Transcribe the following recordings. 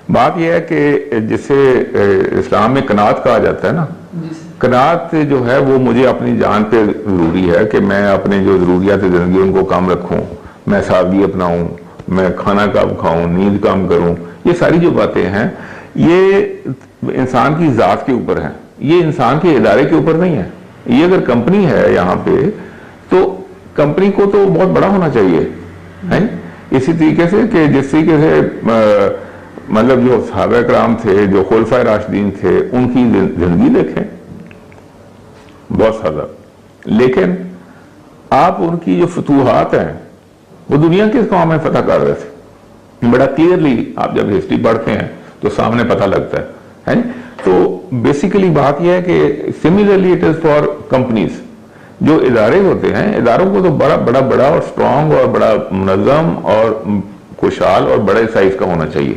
بات یہ ہے کہ جسے اسلام میں قناعت کہا جاتا ہے نا، قناعت جو ہے وہ مجھے اپنی جان پہ ضروری ہے کہ میں اپنے جو ضروریات زندگی ان کو کم رکھوں، میں سادگی اپناؤں، میں کھانا کم کھاؤں، نیند کم کروں. یہ ساری جو باتیں ہیں یہ انسان کی ذات کے اوپر ہیں، یہ انسان کے ادارے کے اوپر نہیں ہے. یہ اگر کمپنی ہے یہاں پہ تو کمپنی کو تو بہت بڑا ہونا چاہیے. اسی طریقے سے کہ جس طریقے سے مطلب جو صحابہ کرام تھے، جو خلفائے راشدین تھے، ان کی زندگی دیکھیں بہت زیادہ، لیکن آپ ان کی جو فتوحات ہیں وہ دنیا کے کام میں فتح کر رہے تھے. بڑا کلیئرلی آپ جب ہسٹری پڑھتے ہیں تو سامنے پتہ لگتا ہے. تو بیسیکلی بات یہ ہے کہ similarly it is for companies. جو ادارے ہوتے ہیں، اداروں کو تو بڑا بڑا بڑا اور اسٹرانگ اور بڑا منظم اور خوشحال اور بڑے سائز کا ہونا چاہیے،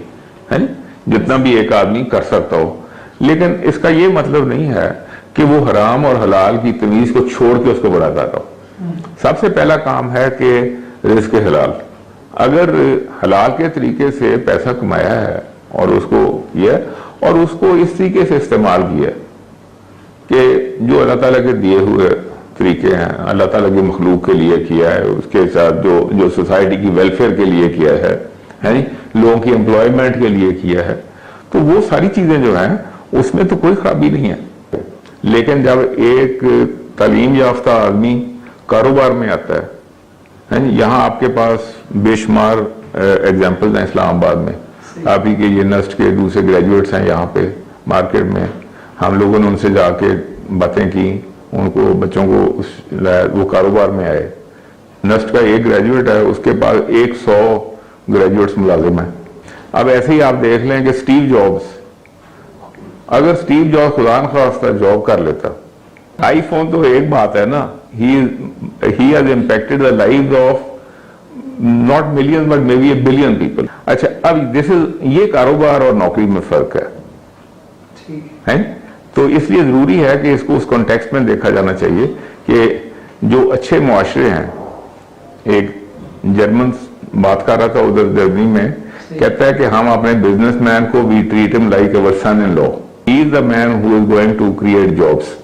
جتنا بھی ایک آدمی کر سکتا ہو. لیکن اس کا یہ مطلب نہیں ہے کہ وہ حرام اور حلال کی تمیز کو چھوڑ کے اس کو بڑا کرتا ہو. سب سے پہلا کام ہے کہ رزق حلال. اگر حلال کے طریقے سے پیسہ کمایا ہے اور اس کو اور اس کو اس طریقے سے استعمال کیا کہ جو اللہ تعالیٰ کے دیے ہوئے طریقے ہیں، اللہ تعالیٰ کی مخلوق کے لیے کیا ہے، اس کے ساتھ جو سوسائٹی کی ویلفیئر کے لیے کیا ہے، لوگوں کی امپلائمنٹ کے لیے کیا ہے، تو وہ ساری چیزیں جو ہیں اس میں تو کوئی خرابی نہیں ہے. لیکن جب ایک تعلیم یافتہ آدمی کاروبار میں آتا ہے، یہاں آپ کے پاس بے شمار ایگزامپلز ہیں اسلام آباد میں. آپ ہی کے یہ نسٹ کے دوسرے گریجویٹس ہیں یہاں پہ مارکیٹ میں. ہم لوگوں نے ان سے جا کے باتیں کی، ان کو بچوں کو وہ کاروبار میں آئے. نسٹ کا ایک گریجویٹ ہے، اس کے پاس 100 گریجویٹس ملازم ہیں. اب ایسے ہی آپ دیکھ لیں کہ سٹیو جابس، اگر سٹیو جابس خدا نخواستہ جاب کر لیتا، آئی فون تو ایک بات ہے نا، he has impacted the lives of not millions but maybe a billion people. اچھا اب یہ کاروبار اور نوکری میں فرق ہے. تو اس لیے ضروری ہے کہ اس کو اس کانٹیکسٹ میں دیکھا جانا چاہیے کہ جو اچھے معاشرے ہیں. ایک جرمن بات کر رہا تھا ادھر جرمنی میں، کہتا ہے کہ ہم اپنے بزنس مین کو we treat him like our son in law. He is the man who is going to create jobs.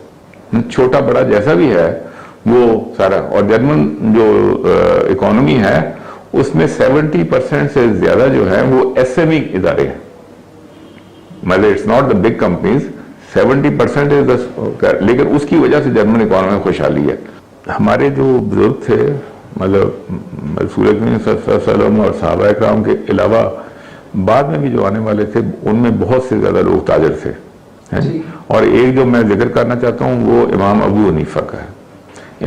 چھوٹا بڑا جیسا بھی ہے وہ سارا. اور جرمن جو اکانومی ہے اس میں 70% سے زیادہ جو ہے وہ ایس ایم ای ادارے ہیں. مطلب it's not the big companies, 70% لیکن اس کی وجہ سے جرمن اکانومی میں خوشحالی ہے. ہمارے جو بزرگ تھے، مطلب رسول کریم صلی اللہ علیہ وسلم اور صحابہ کرام کے علاوہ بعد میں بھی جو آنے والے تھے، ان میں بہت سے زیادہ لوگ تاجر تھے. اور ایک جو میں ذکر کرنا چاہتا ہوں وہ امام ابو حنیفہ کا ہے.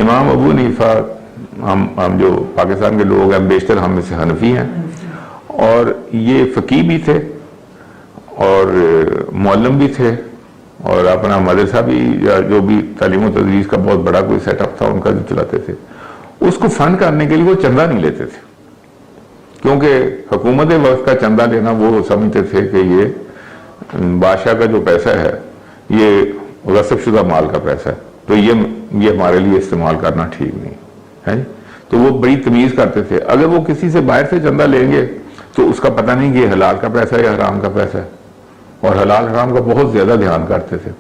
امام ابو حنیفہ، ہم جو پاکستان کے لوگ ہیں بیشتر ہم میں سے حنفی ہیں، اور یہ فقیہ بھی تھے اور معلم بھی تھے، اور اپنا مدرسہ بھی جو بھی تعلیم و تدریس کا بہت بڑا کوئی سیٹ اپ تھا ان کا جو چلاتے تھے. اس کو فنڈ کرنے کے لیے وہ چندہ نہیں لیتے تھے، کیونکہ حکومت وقت کا چندہ لینا وہ سمجھتے تھے کہ یہ بادشاہ کا جو پیسہ ہے یہ غصب شدہ مال کا پیسہ ہے، تو یہ ہمارے لیے استعمال کرنا ٹھیک نہیں ہے. تو وہ بڑی تمیز کرتے تھے. اگر وہ کسی سے باہر سے چندہ لیں گے تو اس کا پتہ نہیں کہ یہ حلال کا پیسہ ہے یا حرام کا پیسہ ہے، اور حلال حرام کا بہت زیادہ دھیان کرتے تھے.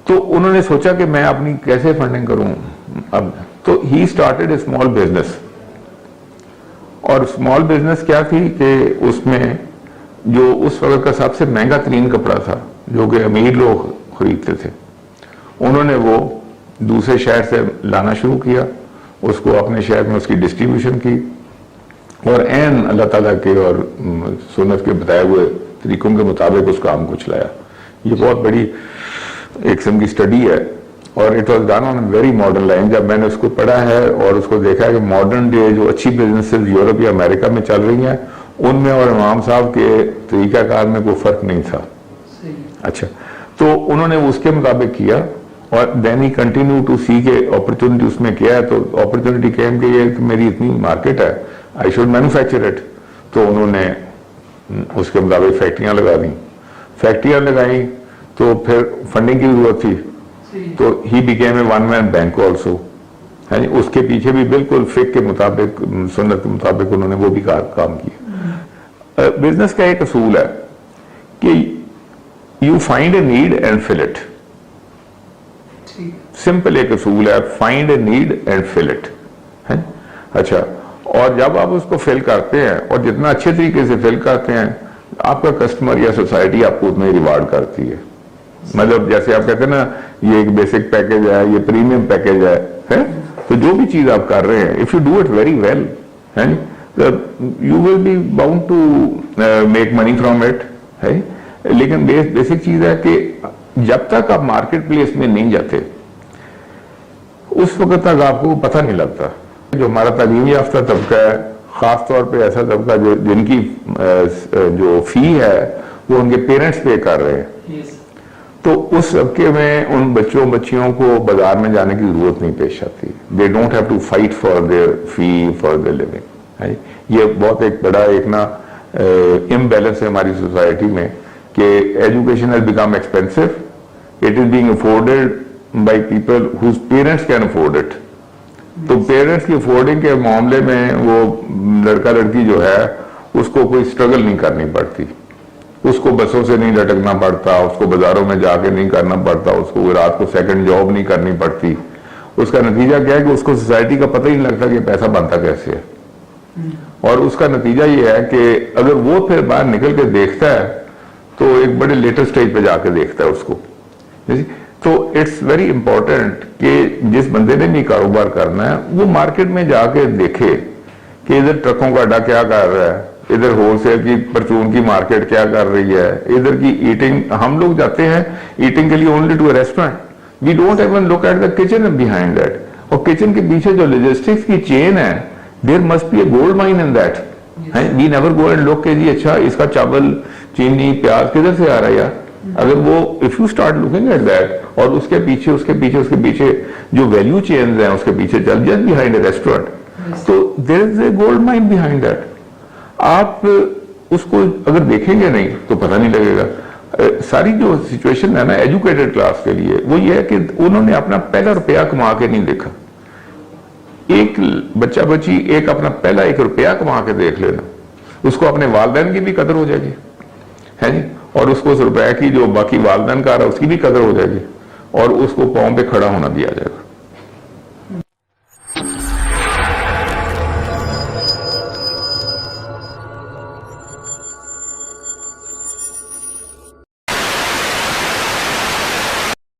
تو انہوں نے سوچا کہ میں اپنی کیسے فنڈنگ کروں. اب تو he started a small business. اور اسمال بزنس کیا تھی کہ اس میں جو اس وقت کا سب سے مہنگا ترین کپڑا تھا جو کہ امیر لوگ خریدتے تھے، انہوں نے وہ دوسرے شہر سے لانا شروع کیا، اس کو اپنے شہر میں اس کی ڈسٹریبیوشن کی، اور عین اللہ تعالیٰ کے اور سنت کے بتائے ہوئے طریقوں کے مطابق اس کام کو چلایا. یہ بہت بڑی ایک قسم کی اسٹڈی ہے، اور it was done on a very modern line. جب میں نے اس کو پڑھا ہے اور اس کو دیکھا ہے کہ ماڈرن ڈے جو اچھی بزنسز یورپ یا امریکہ میں چل رہی ہیں ان میں اور امام صاحب کے طریقہ کار میں کوئی فرق نہیں تھا. اچھا، تو انہوں نے اس کے مطابق کیا، اور دین ہی کنٹینیو ٹو سی کہ اپرچونٹی اس میں کیا ہے. تو اپرچونٹی کیم کہ یہ میری اتنی مارکیٹ ہے، آئی شوڈ مینوفیکچر اٹ. تو انہوں نے اس کے مطابق فیکٹریاں لگا دیں. فیکٹریاں لگائیں تو پھر فنڈنگ کی ضرورت تھی، تو ہی became a one man bank also. اس کے پیچھے بھی بالکل فقہ کے مطابق، سنت کے مطابق انہوں نے وہ بھی کام کیا. بزنس کا ایک اصول ہے کہ you find a need and fill it. Simple ایک اصول ہے, find a need and fill it. اچھا, اور جب آپ اس کو فل کرتے ہیں اور جتنا اچھے طریقے سے فل کرتے ہیں, آپ کا کسٹمر یا سوسائٹی آپ کو اتنا ہی ریوارڈ کرتی ہے. مطلب جیسے آپ کہتے ہیں نا یہ ایک بیسک پیکج ہے, یہ پریمیم پیکج ہے, تو جو بھی چیز آپ کر رہے ہیں, if you do it very well, you will be bound to make money from it. لیکن بیسک چیز ہے کہ جب تک آپ مارکیٹ پلیس میں نہیں جاتے اس وقت تک آپ کو پتہ نہیں لگتا. جو ہمارا تعلیم یافتہ طبقہ ہے, خاص طور پہ ایسا طبقہ جن کی جو فی ہے وہ ان کے پیرنٹس پے کر رہے ہیں, تو اس طبقے میں ان بچوں بچیوں کو بازار میں جانے کی ضرورت نہیں پیش آتی. They don't have to fight for their fee, for their living. یہ بہت ایک بڑا ایک نا امبیلنس ہے ہماری سوسائٹی میں کہ education has become expensive. It is being afforded by people whose parents can afford it. تو پیرنٹس کی افورڈنگ کے معاملے میں وہ لڑکا لڑکی جو ہے اس کو کوئی اسٹرگل نہیں کرنی پڑتی, اس کو بسوں سے نہیں لٹکنا پڑتا, اس کو بازاروں میں جا کے نہیں کرنا پڑتا, اس کو رات کو سیکنڈ جاب نہیں کرنی پڑتی. اس کا نتیجہ کیا ہے کہ اس کو سوسائٹی کا پتہ ہی نہیں لگتا کہ پیسہ بنتا کیسے ہے. اور اس کا نتیجہ یہ ہے کہ اگر وہ پھر باہر نکل کے دیکھتا ہے تو ایک بڑے لیٹر سٹیج پہ جا کے دیکھتا ہے اس کو. تو اٹس ویری امپورٹنٹ کہ جس بندے نے بھی کاروبار کرنا ہے وہ مارکیٹ میں جا کے دیکھے کہ ادھر ٹرکوں کا اڈا کیا کر رہا ہے, ادھر ہول سیل کی پرچون کی مارکیٹ کیا کر رہی ہے, ادھر کی ایٹنگ. ہم لوگ جاتے ہیں ایٹنگ کے لیے only to a restaurant, we don't even look at the kitchen behind that. اور کچن کے پیچھے جو لاجسٹکس کی چین ہے, there must be a gold mine in that. We never go and look کہ جی اچھا اس کا چاول چینی پیاز کدھر سے آ رہا ہے یار. اگر وہ if you start looking at that اور اس کے پیچھے جو ویلیو چینز ہیں اس کے پیچھے چل جسٹ بیہائنڈ اے ریسٹورینٹ, تو دیر از اے گولڈ مائن بیہائنڈ دیٹ. آپ اس کو اگر دیکھیں گے نہیں تو پتہ نہیں لگے گا. ساری جو سچویشن ہے نا ایجوکیٹڈ کلاس کے لیے وہ یہ ہے کہ انہوں نے اپنا پہلا روپیہ کما کے نہیں دیکھا. ایک بچہ بچی ایک اپنا پہلا 1 روپیہ کما کے دیکھ لینا, اس کو اپنے والدین کی بھی قدر ہو جائے گی, ہے جی, اور اس کو اس روپے کی جو باقی والدین کا رہا اس کی بھی قدر ہو جائے گی, اور اس کو پاؤں پہ کھڑا ہونا دیا جائے گا.